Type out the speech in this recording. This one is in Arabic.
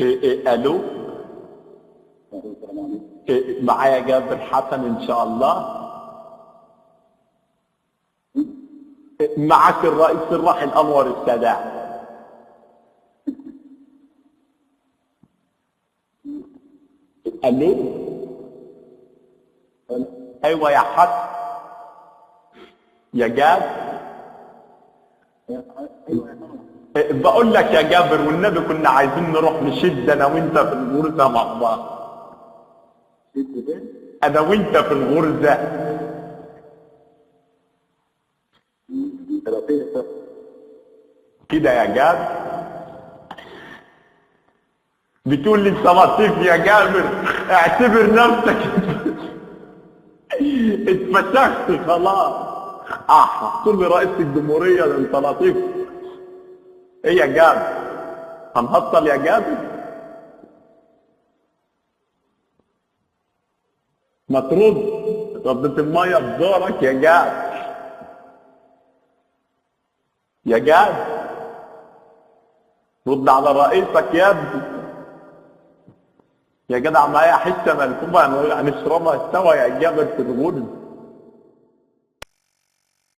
الو. معايا جابر حسن ان شاء الله. معك الرئيس الراحل انور السادات. الو. ايوه يا حسن. يا جاب. بقول لك يا جابر والنبي كنا عايزين نروح نشد انا وانت في الغرزه مع بعض. انا وانت في الغرزه. كده يا جابر. بتقول لي انت لطيف يا جابر. اعتبر نفسك اتفشخت خلاص. تقول لي رئيس الجمهوريه ده انت لطيف. ايه يا جابر؟ هنهطل يا جابر؟ ما ترد. ردت الميه بدورك يا جابر. يا جابر رد على رئيسك يا ابني. يا جدع معايا حته ملفوفه هنشربها سوا يا جابر في الغرز.